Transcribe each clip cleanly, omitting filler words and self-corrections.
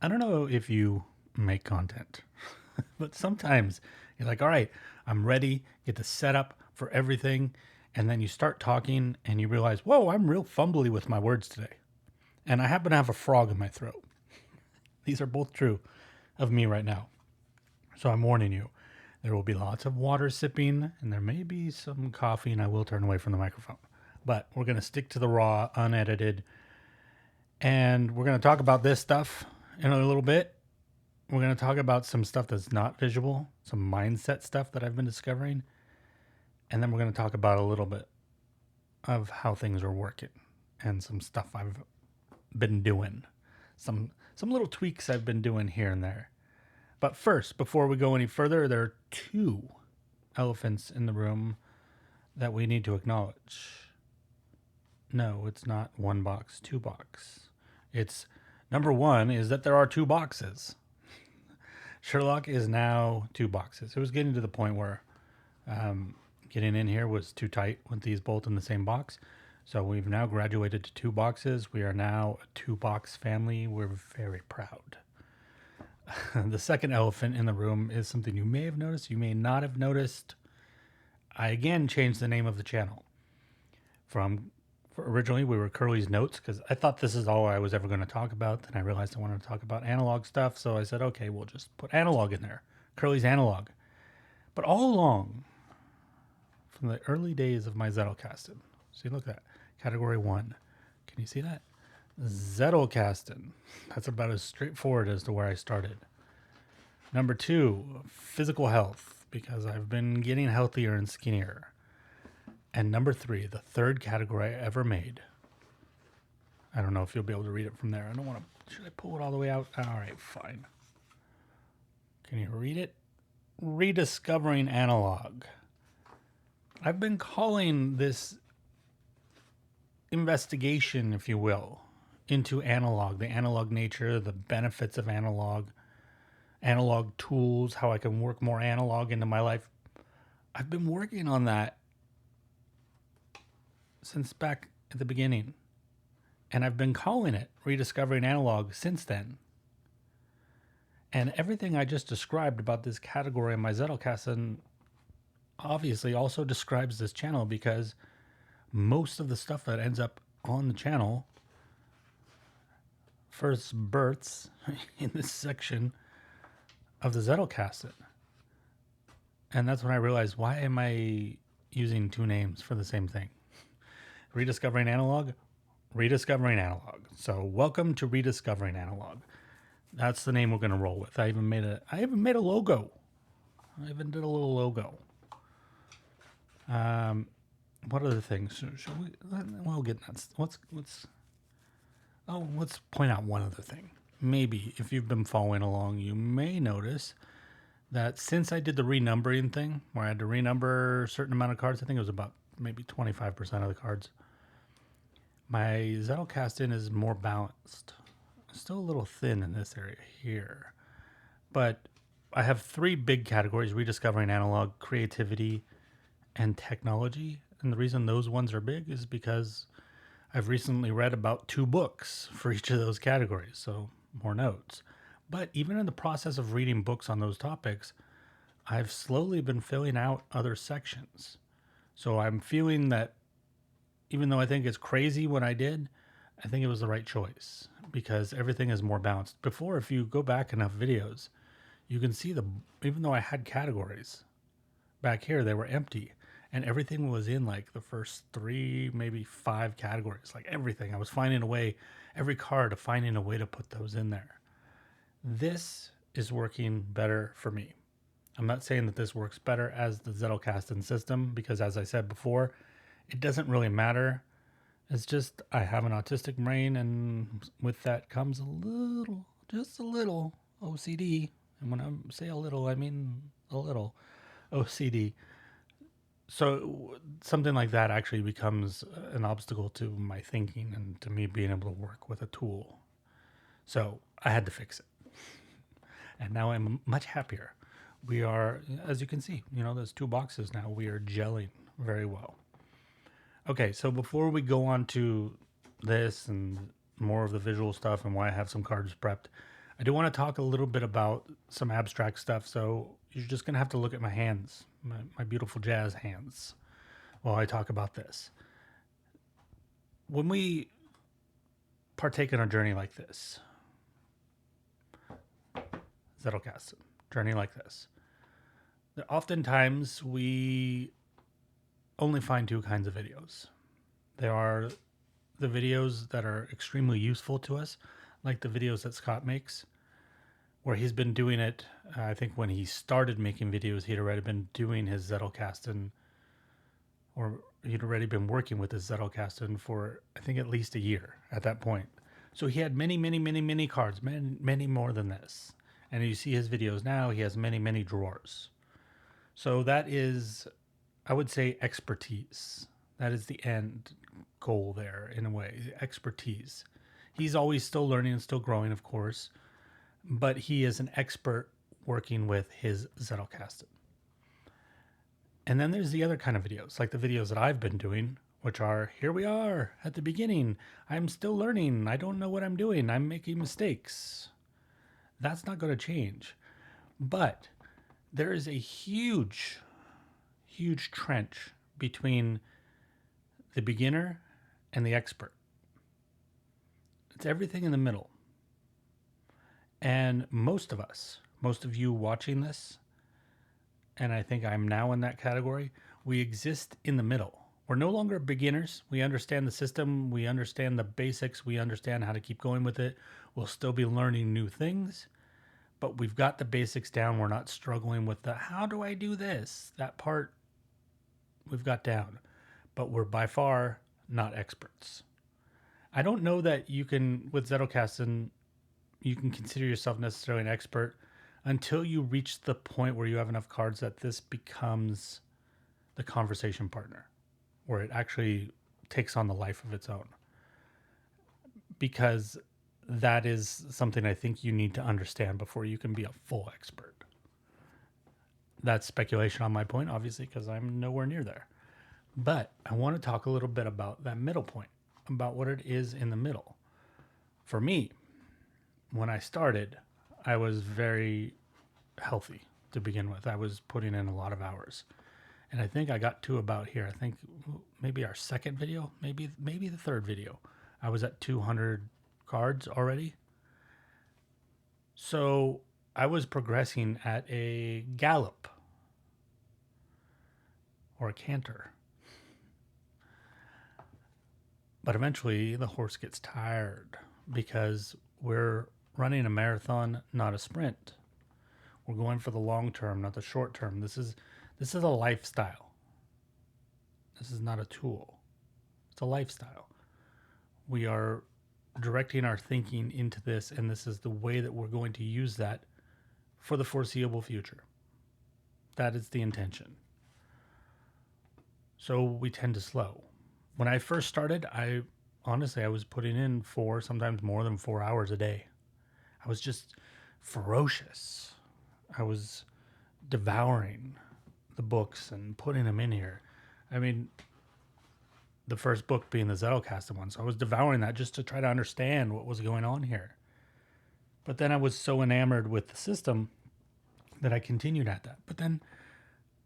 I don't know if you make content, but sometimes you're like, all right, I'm ready, get the setup for everything. And then you start talking and you realize, whoa, I'm real fumbly with my words today. And I happen to have a frog in my throat. These are both true of me right now. So I'm warning you, there will be lots of water sipping and there may be some coffee, and I will turn away from the microphone. But we're going to stick to the raw, unedited, and we're going to talk about this stuff in a little bit. We're going to talk about some stuff that's not visual, some mindset stuff that I've been discovering. And then we're going to talk about a little bit of how things are working and some stuff I've been doing. Some little tweaks I've been doing here and there. But first, before we go any further, there are two elephants in the room that we need to acknowledge. No, it's not one box, two box. It's number one is that there are two boxes. Sherlock is now two boxes. It was getting to the point where getting in here was too tight with these both in the same box. So we've now graduated to two boxes. We are now a two box family. We're very proud. The second elephant in the room is something you may have noticed, you may not have noticed. I again changed the name of the channel. Originally we were Curly's Notes because I thought this is all I was ever going to talk about. Then I realized I wanted to talk about analog stuff, so I said, okay, we'll just put analog in there. Curly's Analog. But all along, from the early days of my Zettelkasten, see, look at that. Category 1. Can you see that? Zettelkasten. That's about as straightforward as to where I started. Number 2, physical health, because I've been getting healthier and skinnier. And number 3, the third category I ever made. I don't know if you'll be able to read it from there. I don't want to. Should I pull it all the way out? All right, fine. Can you read it? Rediscovering Analog. I've been calling this investigation, if you will, into analog, the analog nature, the benefits of analog tools, how I can work more analog into my life. I've been working on that since back at the beginning. And I've been calling it Rediscovering Analog since then. And everything I just described about this category in my Zettelkasten obviously also describes this channel, because most of the stuff that ends up on the channel first births in this section of the Zettelkasten. And that's when I realized, why am I using two names for the same thing? Rediscovering Analog, Rediscovering Analog. So welcome to Rediscovering Analog. That's the name we're going to roll with. I even made a logo. I even did a little logo. What other things should we? We'll get that. Let's point out one other thing. Maybe if you've been following along, you may notice that since I did the renumbering thing, where I had to renumber a certain amount of cards, I think it was about maybe 25% of the cards, my Zettelkasten is more balanced. Still a little thin in this area here, but I have three big categories: rediscovering analog, creativity, and technology. And the reason those ones are big is because I've recently read about 2 books for each of those categories, so more notes. But even in the process of reading books on those topics, I've slowly been filling out other sections. So I'm feeling that even though I think it's crazy what I did, I think it was the right choice, because everything is more balanced. Before, if you go back enough videos, you can see even though I had categories back here, they were empty. And everything was in like the first 3, maybe 5 categories. Like everything. I was finding a way, every card, finding a way to put those in there. This is working better for me. I'm not saying that this works better as the Zettelkasten system, because as I said before, it doesn't really matter. It's just I have an autistic brain, and with that comes just a little OCD. And when I say a little, I mean a little OCD. So something like that actually becomes an obstacle to my thinking and to me being able to work with a tool. So I had to fix it. And now I'm much happier. We are, as you can see, there's 2 boxes now. We are gelling very well. Okay, so before we go on to this and more of the visual stuff and why I have some cards prepped, I do want to talk a little bit about some abstract stuff, so you're just going to have to look at my hands, my beautiful jazz hands, while I talk about this. When we partake in a journey like this, Zettelkasten, journey like this, oftentimes we only find two kinds of videos. There are the videos that are extremely useful to us, like the videos that Scott makes, where he's been doing it. I think when he started making videos, he'd already been doing his Zettelkasten, or he'd already been working with his Zettelkasten for, I think, at least a year at that point. So he had many cards, many more than this. And you see his videos now, he has many drawers. So that is, I would say, expertise. That is the end goal there, in a way, expertise. He's always still learning and still growing, of course, but he is an expert working with his Zettelkasten. And then there's the other kind of videos, like the videos that I've been doing, which are, here we are at the beginning. I'm still learning. I don't know what I'm doing. I'm making mistakes. That's not going to change. But there is a huge trench between the beginner and the expert. It's everything in the middle. And most of you watching this, and I think I'm now in that category, we exist in the middle. We're no longer beginners. We understand the system. We understand the basics. We understand how to keep going with it. We'll still be learning new things, but we've got the basics down. We're not struggling with the, how do I do this? That part we've got down, but we're by far not experts. I don't know that you can, with Zettelkasten, you can consider yourself necessarily an expert until you reach the point where you have enough cards that this becomes the conversation partner, where it actually takes on the life of its own. Because that is something I think you need to understand before you can be a full expert. That's speculation on my point, obviously, because I'm nowhere near there. But I want to talk a little bit about that middle point, about what it is in the middle. For me, when I started, I was very healthy to begin with. I was putting in a lot of hours. And I think I got to about here. I think maybe our second video, maybe the third video, I was at 200 cards already. So I was progressing at a gallop or a canter. But eventually the horse gets tired because we're running a marathon, not a sprint. We're going for the long term, not the short term. This is a lifestyle. This is not a tool. It's a lifestyle. We are directing our thinking into this, and this is the way that we're going to use that for the foreseeable future. That is the intention. So we tend to slow. When I first started, I was putting in 4, sometimes more than 4 hours a day. I was just ferocious. I was devouring the books and putting them in here. I mean, the first book being the Zettelkasten one. So I was devouring that just to try to understand what was going on here. But then I was so enamored with the system that I continued at that. But then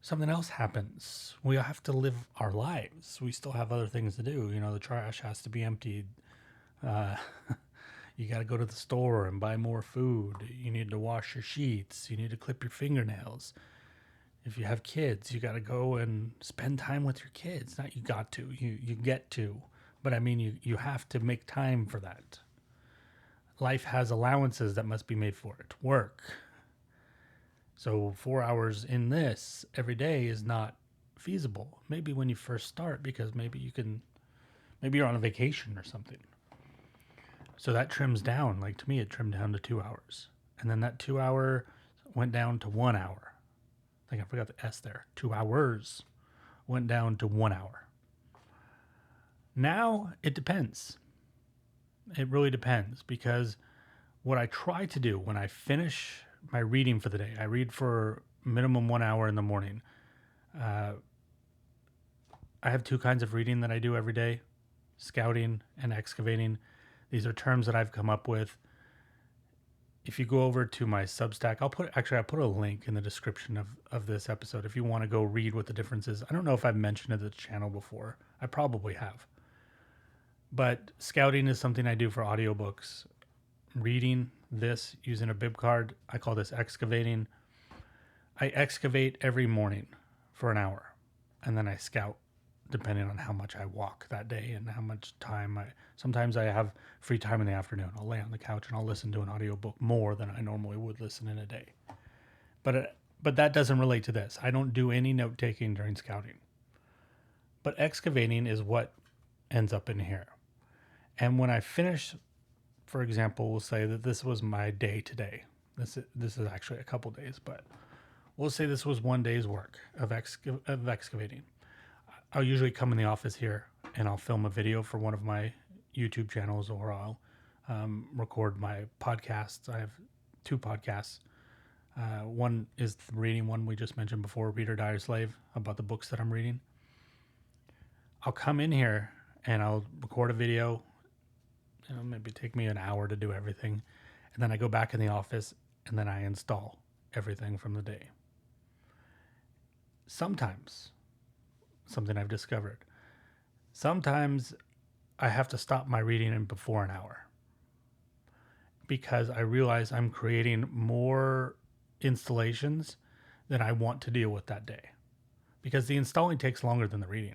something else happens. We have to live our lives. We still have other things to do. You know, the trash has to be emptied. You got to go to the store and buy more food. You need to wash your sheets. You need to clip your fingernails. If you have kids, you got to go and spend time with your kids. Not you got to, you get to. But I mean, you have to make time for that. Life has allowances that must be made for it. Work. So 4 hours in this every day is not feasible. Maybe when you first start, because maybe you're on a vacation or something. So that trims down. Like, to me, it trimmed down to 2 hours. And then that 2 hour went down to 1 hour. I think I forgot the S there. 2 hours went down to 1 hour. Now it depends. It really depends, because what I try to do when I finish my reading for the day, I read for minimum 1 hour in the morning. I have 2 kinds of reading that I do every day: scouting and excavating. These are terms that I've come up with if you go over to my Substack, I put a link in the description of this episode if you want to go read what the difference is. I don't know if I've mentioned it at the channel before. I probably have. But scouting is something I do for audiobooks. Reading this using a bib card, I call this excavating. I excavate every morning for an hour, and then I scout depending on how much I walk that day and how much time sometimes I have free time in the afternoon. I'll lay on the couch and I'll listen to an audiobook more than I normally would listen in a day. But that doesn't relate to this. I don't do any note taking during scouting. But excavating is what ends up in here. And when I finish, for example, we'll say that this was my day today. This is actually a couple days, but we'll say this was one day's work of excavating. I'll usually come in the office here and I'll film a video for one of my YouTube channels, or I'll record my podcasts. I have 2 podcasts. One is the reading one we just mentioned before, Reader, Die, or Slave, about the books that I'm reading. I'll come in here and I'll record a video. Maybe take me an hour to do everything. And then I go back in the office and then I install everything from the day. Sometimes, something I've discovered, sometimes I have to stop my reading in before an hour because I realize I'm creating more installations than I want to deal with that day. Because the installing takes longer than the reading,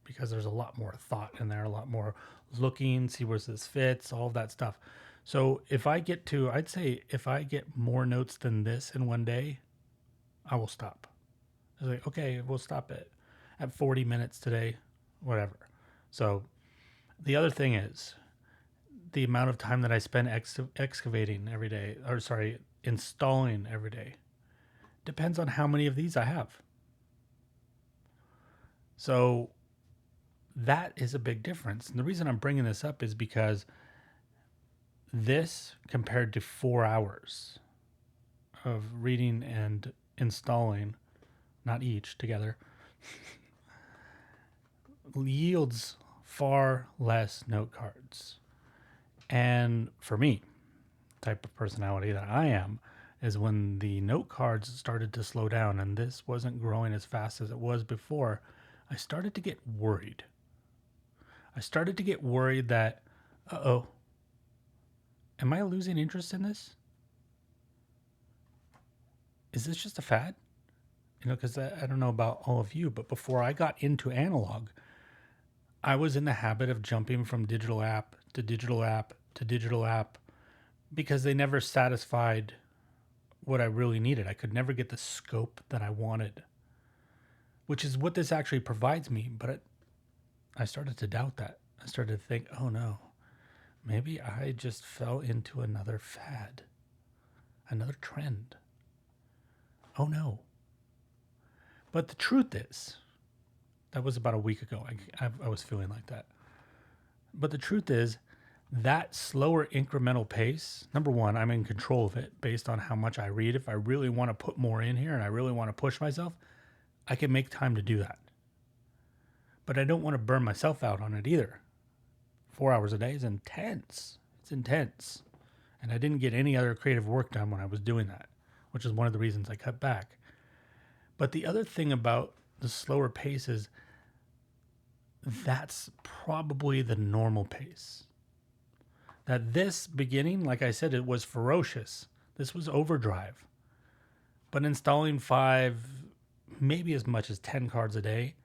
because there's a lot more thought in there, a lot more looking, see where this fits, all of that stuff. So I'd say if I get more notes than this in one day, I will stop. I was like, okay, we'll stop it at 40 minutes today, whatever. So the other thing is the amount of time that I spend excavating every day, installing every day, depends on how many of these I have. So that is a big difference. And the reason I'm bringing this up is because this, compared to 4 hours of reading and installing, not each together, yields far less note cards. And for me, type of personality that I am, is when the note cards started to slow down and this wasn't growing as fast as it was before, I started to get worried. I started to get worried that, am I losing interest in this? Is this just a fad? Because I don't know about all of you, but before I got into analog, I was in the habit of jumping from digital app to digital app to digital app because they never satisfied what I really needed. I could never get the scope that I wanted, which is what this actually provides me. But I started to doubt that. I started to think, oh no, maybe I just fell into another fad, another trend. Oh no. But the truth is, that was about a week ago. I was feeling like that. But the truth is, that slower incremental pace, number one, I'm in control of it based on how much I read. If I really want to put more in here and I really want to push myself, I can make time to do that. But I don't want to burn myself out on it either. 4 hours a day is intense. It's intense. And I didn't get any other creative work done when I was doing that, which is one of the reasons I cut back. But the other thing about the slower pace is that's probably the normal pace. That this beginning, like I said, it was ferocious. This was overdrive. But installing 5, maybe as much as 10 cards a day,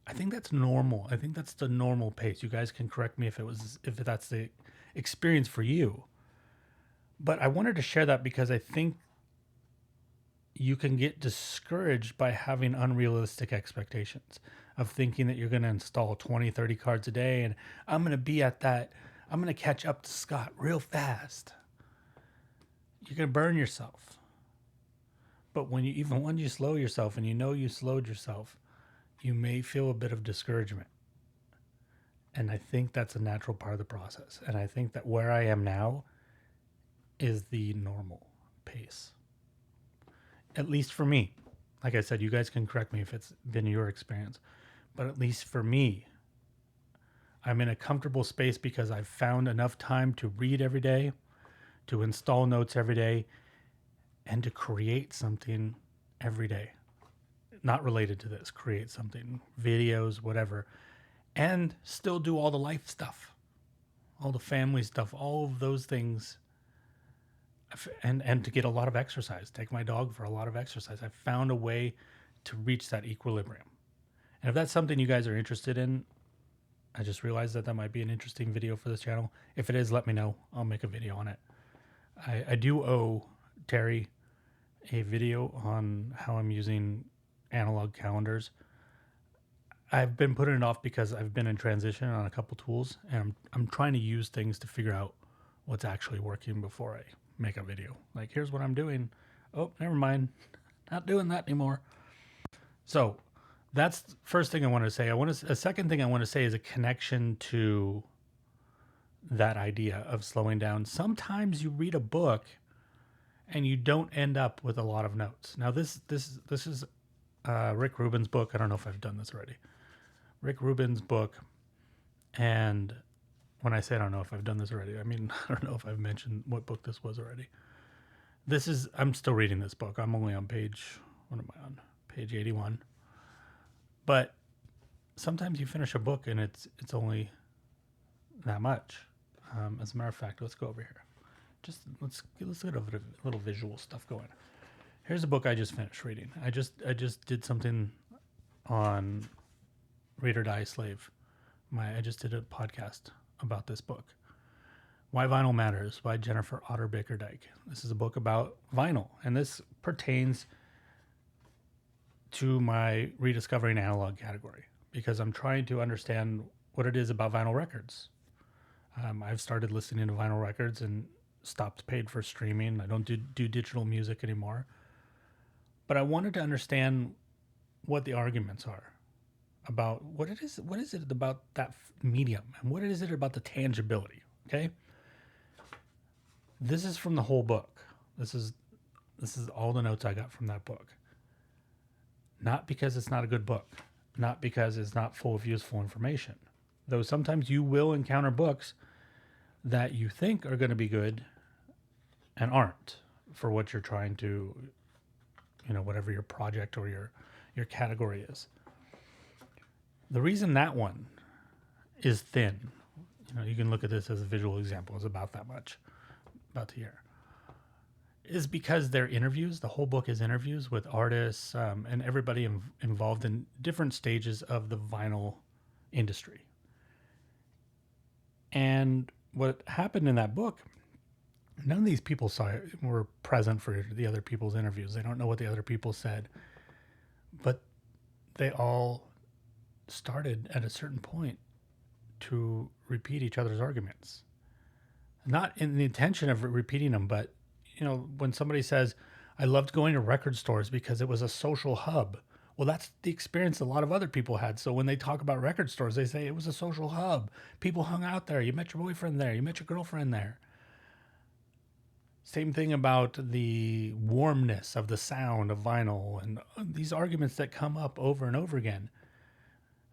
I think that's normal. I think that's the normal pace. You guys can correct me if that's the experience for you. But I wanted to share that because I think you can get discouraged by having unrealistic expectations of thinking that you're going to install 20, 30 cards a day and I'm going to be at that. I'm going to catch up to Scott real fast. You're going to burn yourself. But when you slow yourself and you slowed yourself, you may feel a bit of discouragement. And I think that's a natural part of the process. And I think that where I am now is the normal pace. At least for me. Like I said, you guys can correct me if it's been your experience. But at least for me, I'm in a comfortable space because I've found enough time to read every day, to install notes every day, and to create something every day. Not related to this, create something, videos, whatever, and still do all the life stuff, all the family stuff, all of those things. And to get a lot of exercise, take my dog for a lot of exercise. I found a way to reach that equilibrium. And if that's something you guys are interested in, I just realized that might be an interesting video for this channel. If it is, let me know. I'll make a video on it. I do owe Terry a video on how I'm using analog calendars. I've been putting it off because I've been in transition on a couple tools, and I'm trying to use things to figure out what's actually working before I make a video. Like, here's what I'm doing. Oh, never mind. Not doing that anymore. So that's the first thing I want to say. A second thing I want to say is a connection to that idea of slowing down. Sometimes you read a book and you don't end up with a lot of notes. Now this is Rick Rubin's book. I don't know if I've done this already. Rick Rubin's book, and when I say I don't know if I've done this already, I mean I don't know if I've mentioned what book this was already. I'm still reading this book. I'm only on page 81. But sometimes you finish a book and it's only that much. As a matter of fact, let's go over here. Let's get a little visual stuff going. Here's a book I just finished reading. I just did something on Read or Die Slave. I just did a podcast about this book. Why Vinyl Matters by Jennifer Otter Baker Dyke. This is a book about vinyl, and this pertains to my rediscovering analog category because I'm trying to understand what it is about vinyl records. I've started listening to vinyl records and stopped paid for streaming. I don't do digital music anymore. But I wanted to understand what the arguments are about what it is. What is it about that medium, and what is it about the tangibility? Okay. This is from the whole book. This is all the notes I got from that book. Not because it's not a good book, not because it's not full of useful information. Though sometimes you will encounter books that you think are going to be good and aren't for what you're trying to, whatever your project or your category is. The reason that one is thin, you can look at this as a visual example, is about that much, about here, is because they're interviews. The whole book is interviews with artists and everybody involved in different stages of the vinyl industry. And what happened in that book, none of these people were present for the other people's interviews. They don't know what the other people said, but they all started at a certain point to repeat each other's arguments. Not in the intention of repeating them, but when somebody says, I loved going to record stores because it was a social hub. Well, that's the experience a lot of other people had. So when they talk about record stores, they say it was a social hub. People hung out there. You met your boyfriend there. You met your girlfriend there. Same thing about the warmness of the sound of vinyl and these arguments that come up over and over again.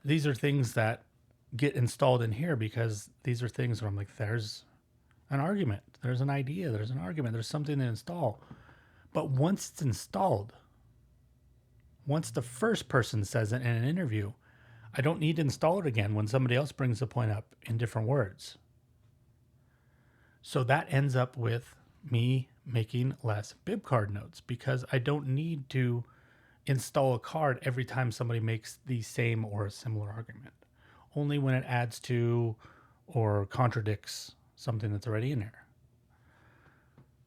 These are things that get installed in here because these are things where I'm like, there's an argument, there's an idea, there's an argument, there's something to install. But once it's installed, once the first person says it in an interview, I don't need to install it again when somebody else brings the point up in different words. So that ends up with me making less bib card notes because I don't need to install a card every time somebody makes the same or a similar argument. Only when it adds to or contradicts something that's already in there.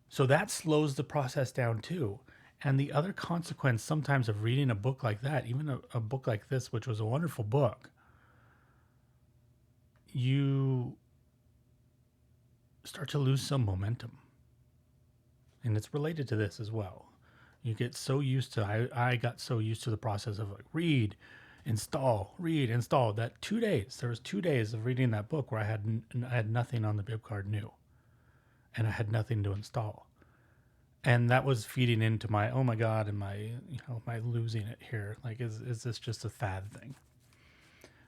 So that slows the process down too. And the other consequence sometimes of reading a book like that, even a book like this, which was a wonderful book, you start to lose some momentum. And it's related to this as well. You get so used to, I got so used to the process of like read, install, that there was 2 days of reading that book where I had nothing on the bib card new, and I had nothing to install. And that was feeding into my, oh my God, am I losing it here? Like, is this just a fad thing?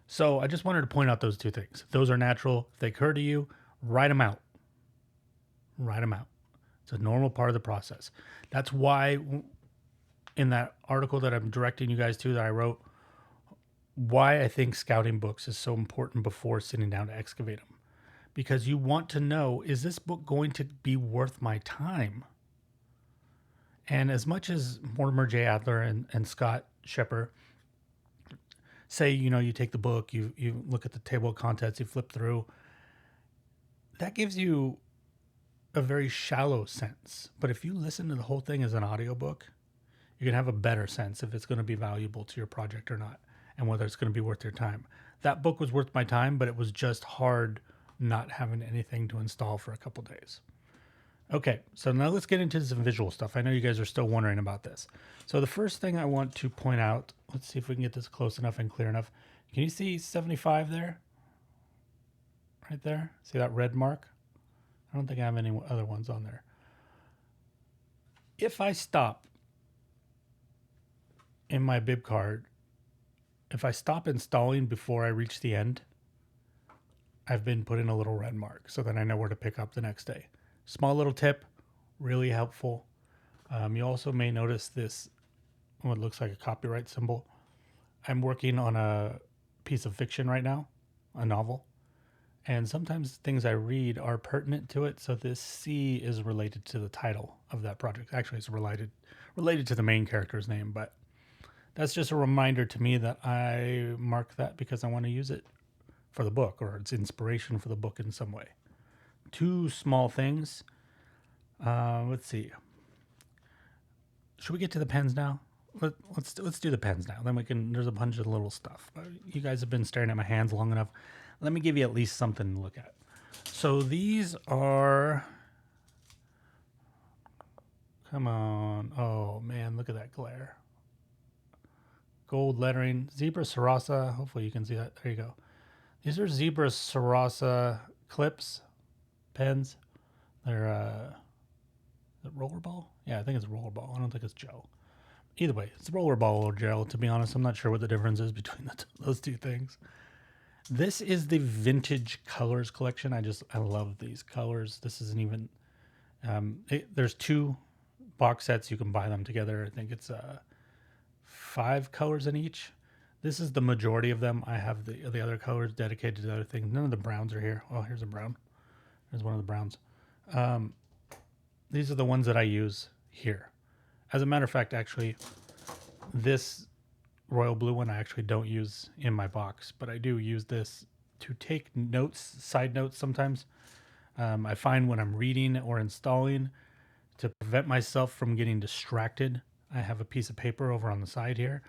So I just wanted to point out those two things. If those are natural, if they occur to you, write them out. Write them out. It's a normal part of the process. That's why in that article that I'm directing you guys to that I wrote, why I think scouting books is so important before sitting down to excavate them. Because you want to know, is this book going to be worth my time? And as much as Mortimer J. Adler and Scott Shepper say, you take the book, you look at the table of contents, you flip through, that gives you a very shallow sense. But if you listen to the whole thing as an audiobook, you can have a better sense if it's going to be valuable to your project or not, and whether it's going to be worth your time. That book was worth my time, but it was just hard not having anything to install for a couple days. Okay, so now let's get into some visual stuff. I know you guys are still wondering about this. So the first thing I want to point out, let's see if we can get this close enough and clear enough. Can you see 75 there? Right there? See that red mark? I don't think I have any other ones on there. If I stop in my bib card, if I stop installing before I reach the end, I've been put in a little red mark so that I know where to pick up the next day. Small little tip, really helpful. You also may notice this, what looks like a copyright symbol. I'm working on a piece of fiction right now, a novel. And sometimes things I read are pertinent to it. So this C is related to the title of that project. Actually, it's related to the main character's name, but that's just a reminder to me that I mark that because I want to use it for the book, or it's inspiration for the book in some way. Two small things. Let's see. Should we get to the pens now? Let's do the pens now. Then we can. There's a bunch of little stuff. You guys have been staring at my hands long enough. Let me give you at least something to look at. So these are. Come on. Oh man, look at that glare. Gold lettering. Zebra Sarasa. Hopefully you can see that. There you go. These are Zebra Sarasa clips, pens. They're is it rollerball? Yeah, I think it's rollerball. I don't think it's gel. Either way, it's rollerball or gel. To be honest, I'm not sure what the difference is between those two things. This is the vintage colors collection. I love these colors. This isn't even. There's two box sets. You can buy them together. I think it's 5 colors in each. This is the majority of them. I have the other colors dedicated to other things. None of the browns are here. Oh, here's a brown. There's one of the browns. These are the ones that I use here. As a matter of fact, actually, this royal blue one I actually don't use in my box, but I do use this to take notes, side notes sometimes. I find when I'm reading or installing, to prevent myself from getting distracted, I have a piece of paper over on the side here.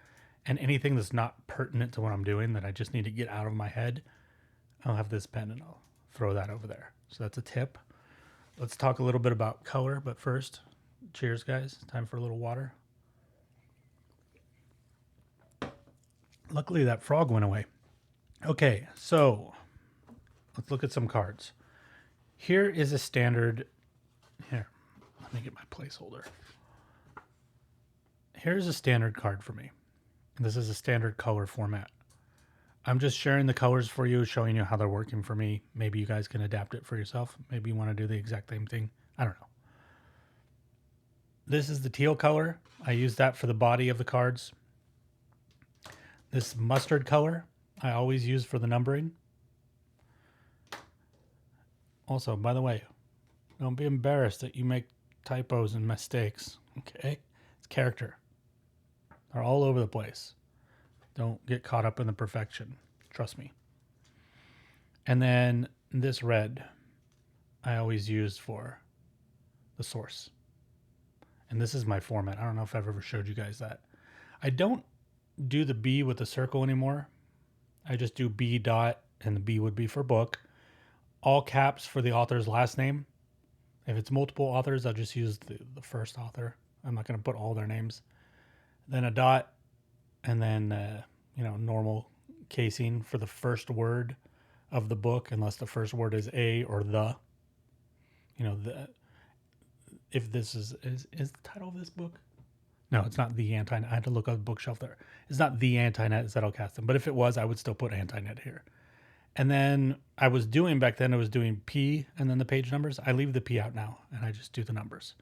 And anything that's not pertinent to what I'm doing that I just need to get out of my head, I'll have this pen and I'll throw that over there. So that's a tip. Let's talk a little bit about color, but first, cheers, guys. Time for a little water. Luckily, that frog went away. Okay, so let's look at some cards. Here is a standard. Here, let me get my placeholder. Here's a standard card for me. This is a standard color format. I'm just sharing the colors for you, showing you how they're working for me. Maybe you guys can adapt it for yourself. Maybe you want to do the exact same thing. I don't know. This is the teal color. I use that for the body of the cards. This mustard color I always use for the numbering. Also, by the way, don't be embarrassed that you make typos and mistakes. Okay? It's character. They're all over the place. Don't get caught up in the perfection. Trust me. And then this red I always use for the source. And this is my format. I don't know if I've ever showed you guys that. I don't do the B with the circle anymore. I just do B dot, and the B would be for book. All caps for the author's last name. If it's multiple authors, I'll just use the first author. I'm not going to put all their names. Then a dot, and then normal casing for the first word of the book, unless the first word is a or the. If this is the title of this book? No, it's not the Anti-Net. I had to look up the bookshelf there. It's not the Anti-Net Zettelkasten, but if it was, I would still put Anti-Net here. And then I was doing P and then the page numbers. I leave the P out now and I just do the numbers.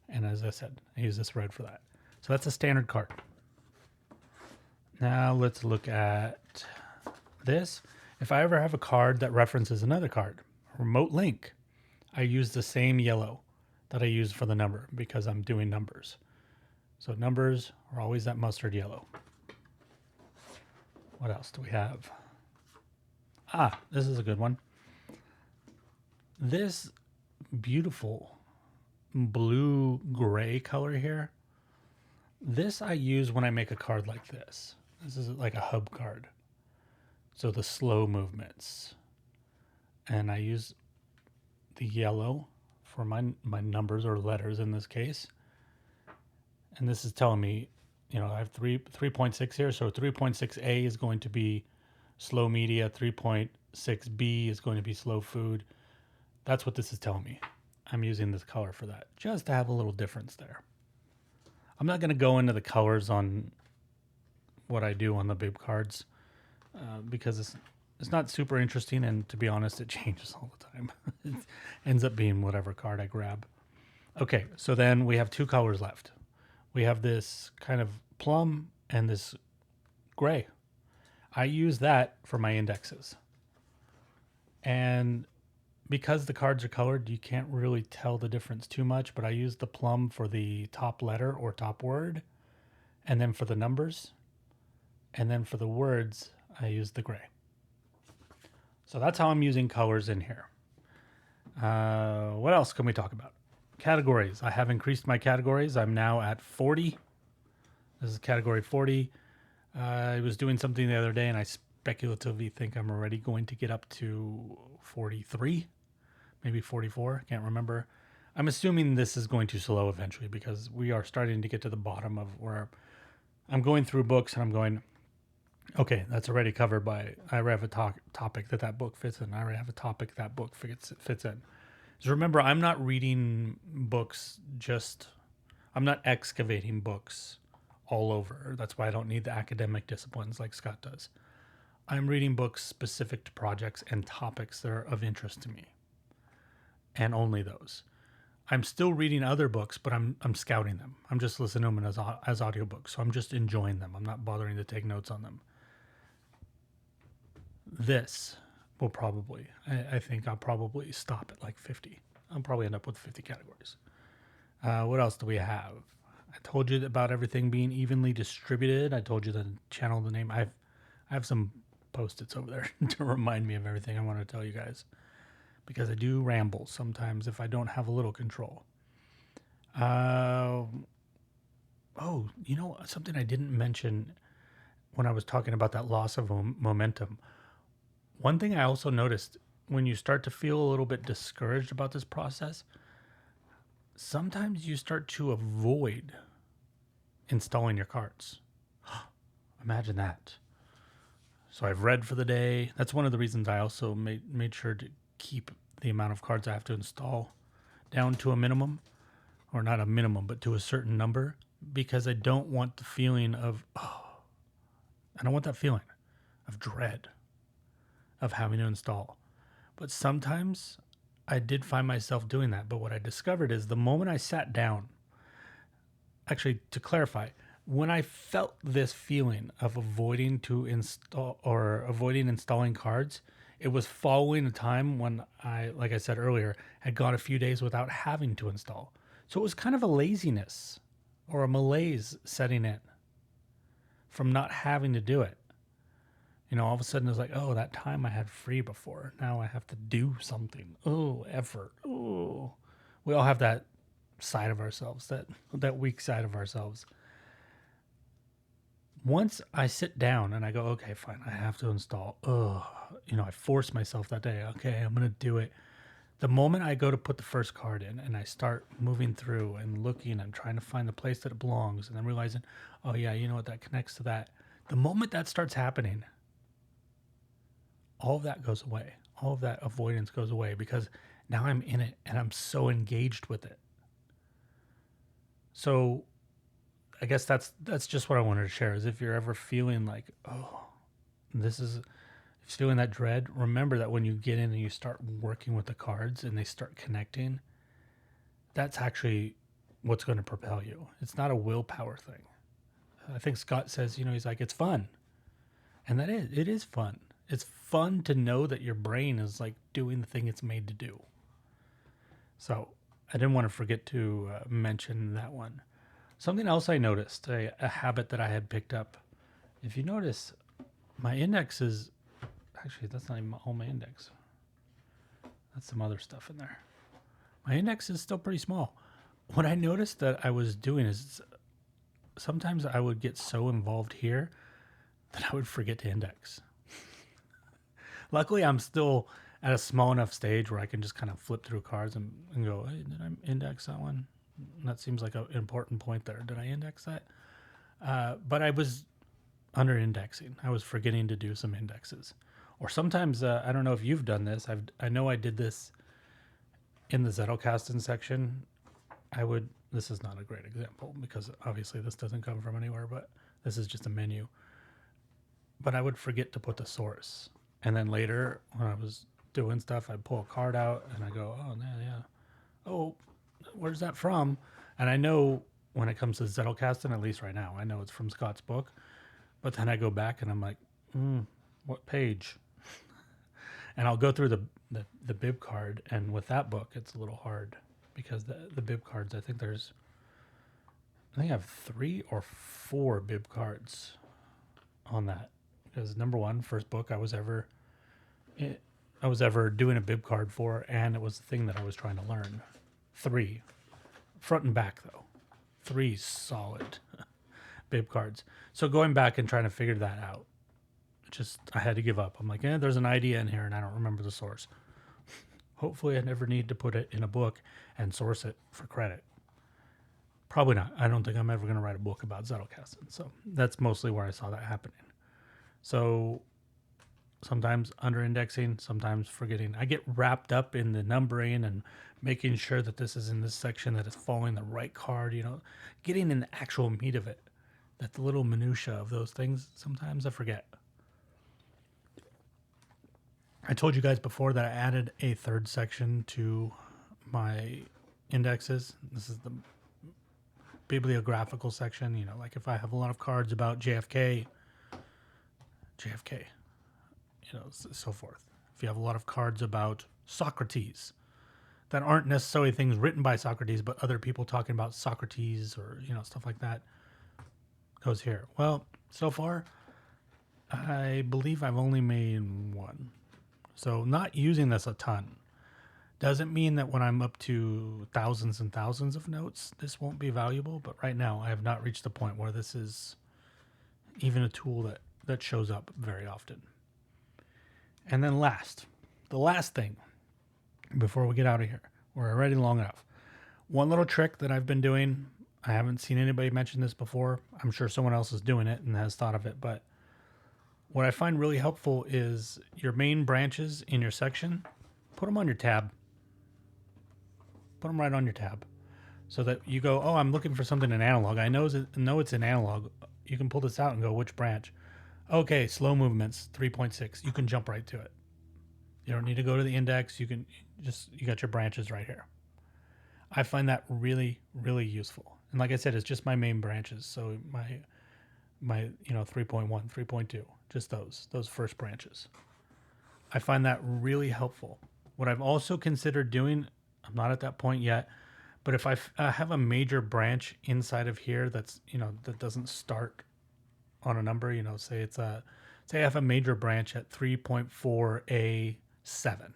And as I said, I use this red for that. So that's a standard card. Now let's look at this. If I ever have a card that references another card, remote link, I use the same yellow that I use for the number because I'm doing numbers. So numbers are always that mustard yellow. What else do we have? This is a good one. This beautiful blue gray color here, this I use when I make a card like this. This is like a hub card. So the slow movements. And I use the yellow for my numbers or letters in this case. And this is telling me, you know, I have 3.6 here. So 3.6A is going to be slow media. 3.6B is going to be slow food. That's what this is telling me. I'm using this color for that, just to have a little difference there. I'm not going to go into the colors on what I do on the bib cards because it's not super interesting. And to be honest, it changes all the time. It ends up being whatever card I grab. Okay, so then we have two colors left. We have this kind of plum and this gray. I use that for my indexes. And because the cards are colored, you can't really tell the difference too much, but I use the plum for the top letter or top word, and then for the numbers, and then for the words, I use the gray. So that's how I'm using colors in here. What else can we talk about? Categories. I have increased my categories. I'm now at 40. This is category 40. I was doing something the other day, and I speculatively think I'm already going to get up to 43, maybe 44. Can't remember. I'm assuming this is going to slow eventually because we are starting to get to the bottom of where I'm going through books and I'm going, okay, that's already covered by, I already have a topic that book fits in. I already have a topic that book fits in. So remember, I'm not reading books I'm not excavating books all over. That's why I don't need the academic disciplines like Scott does. I'm reading books specific to projects and topics that are of interest to me. And only those. I'm still reading other books, but I'm scouting them. I'm just listening to them as audiobooks. So I'm just enjoying them. I'm not bothering to take notes on them. This will probably, I think I'll probably stop at like 50. I'll probably end up with 50 categories. What else do we have? I told you about everything being evenly distributed. I told you the channel, the name. I have some Post-its over there to remind me of everything I want to tell you guys, because I do ramble sometimes if I don't have a little control. You know, something I didn't mention when I was talking about that loss of momentum. One thing I also noticed, when you start to feel a little bit discouraged about this process, sometimes you start to avoid installing your cards. Imagine that. So I've read for the day. That's one of the reasons I also made sure to keep the amount of cards I have to install down to a minimum, or not a minimum, but to a certain number, because I don't want the feeling of, I don't want that feeling of dread of having to install. But sometimes I did find myself doing that. But what I discovered is the moment I sat down, actually, to clarify, when I felt this feeling of avoiding installing cards, it was following a time when I, like I said earlier, had gone a few days without having to install. So it was kind of a laziness or a malaise setting in from not having to do it. You know, all of a sudden it's like, oh, that time I had free before. Now I have to do something. Oh, effort. Oh, we all have that side of ourselves, that weak side of ourselves. Once I sit down and I go, okay, fine, I have to install. I force myself that day. Okay, I'm going to do it. The moment I go to put the first card in and I start moving through and looking and trying to find the place that it belongs, and then realizing, oh yeah, you know what, that connects to that. The moment that starts happening, all of that goes away. All of that avoidance goes away because now I'm in it and I'm so engaged with it. So I guess that's just what I wanted to share, is if you're ever feeling like, oh, this is, If you're feeling that dread, remember that when you get in and you start working with the cards and they start connecting, that's actually what's going to propel you. It's not a willpower thing. I think Scott says, he's like, it's fun. And it is fun. It's fun to know that your brain is like doing the thing it's made to do. So I didn't want to forget to mention that one. Something else I noticed, a habit that I had picked up. If you notice, my index is, actually, that's not even all my index. That's some other stuff in there. My index is still pretty small. What I noticed that I was doing is sometimes I would get so involved here that I would forget to index. Luckily, I'm still at a small enough stage where I can just kind of flip through cards and go, hey, did I index that one? That seems like an important point there. Did I index that? But I was under indexing. I was forgetting to do some indexes. Or sometimes, I don't know if you've done this. I know I did this in the Zettelkasten section. This is not a great example because obviously this doesn't come from anywhere, but this is just a menu. But I would forget to put the source. And then later when I was doing stuff, I'd pull a card out and I go, oh, yeah. Oh, where's that from? And I know when it comes to Zettelkasten, at least right now, I know it's from Scott's book. But then I go back and I'm like, what page? And I'll go through the bib card. And with that book, it's a little hard because the bib cards, I think I have 3 or 4 bib cards on that. Because number one, first book I was ever doing a bib card for, and it was the thing that I was trying to learn. 3, front and back though, 3 solid bib cards. So going back and trying to figure that out, I had to give up. I'm like, there's an idea in here, and I don't remember the source. Hopefully, I never need to put it in a book and source it for credit. Probably not. I don't think I'm ever going to write a book about Zettelkasten. So that's mostly where I saw that happening. So sometimes under-indexing, sometimes forgetting. I get wrapped up in the numbering and making sure that this is in this section, that it's following the right card, getting in the actual meat of it. That the little minutia of those things, sometimes I forget. I told you guys before that I added a 3rd section to my indexes. This is the bibliographical section, like if I have a lot of cards about JFK, so forth. If you have a lot of cards about Socrates that aren't necessarily things written by Socrates, but other people talking about Socrates or, stuff like that, goes here. Well, so far, I believe I've only made 1. So not using this a ton doesn't mean that when I'm up to thousands and thousands of notes, this won't be valuable. But right now, I have not reached the point where this is even a tool that shows up very often. And then the last thing before we get out of here, we're already long enough. One little trick that I've been doing, I haven't seen anybody mention this before. I'm sure someone else is doing it and has thought of it, but what I find really helpful is your main branches in your section, put them on your tab. Put them right on your tab so that you go, oh, I'm looking for something in analog. I know it's in analog. You can pull this out and go, which branch? Okay, slow movements, 3.6. You can jump right to it. You don't need to go to the index. You got your branches right here. I find that really, really useful. And like I said, it's just my main branches. So my 3.1, 3.2, just those first branches. I find that really helpful. What I've also considered doing, I'm not at that point yet, but if I have a major branch inside of here that's, that doesn't start on a number, say I have a major branch at 3.4A7.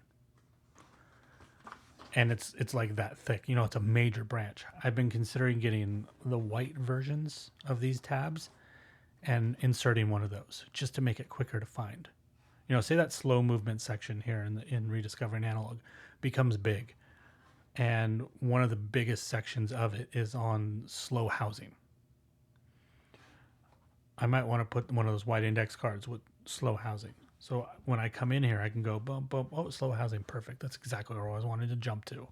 And it's like that thick, it's a major branch. I've been considering getting the white versions of these tabs and inserting one of those just to make it quicker to find. Say that slow movement section here in Rediscovering Analog becomes big. And one of the biggest sections of it is on slow housing. I might want to put one of those white index cards with slow housing. So when I come in here, I can go, boom, boom, oh, slow housing, perfect. That's exactly where I was wanting to jump to.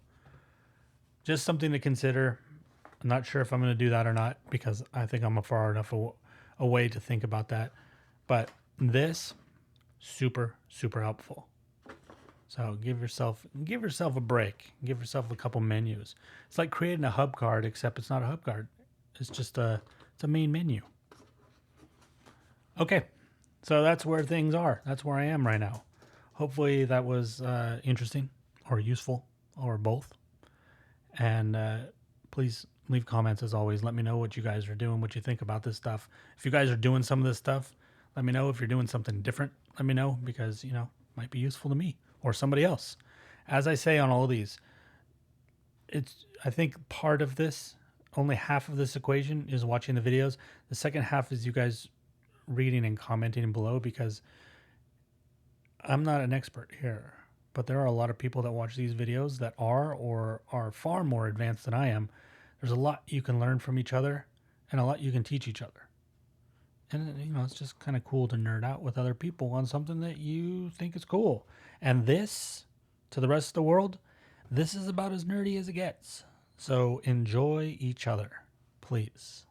Just something to consider. I'm not sure if I'm going to do that or not because I think I'm far enough away to think about that. But this super, super helpful. So give yourself a break. Give yourself a couple menus. It's like creating a hub card, except it's not a hub card. It's just it's a main menu. Okay, so that's where things are. That's where I am right now. Hopefully that was interesting or useful or both. And please leave comments as always. Let me know what you guys are doing, what you think about this stuff. If you guys are doing some of this stuff, let me know. If you're doing something different, let me know, because, you know, it might be useful to me or somebody else. As I say on all of these, I think part of this, only half of this equation is watching the videos. The second half is you guys reading and commenting below, because I'm not an expert here, but there are a lot of people that watch these videos that are or are far more advanced than I am. There's a lot you can learn from each other and a lot you can teach each other. And, you know, it's just kind of cool to nerd out with other people on something that you think is cool. And this, to the rest of the world, this is about as nerdy as it gets. So enjoy each other, please.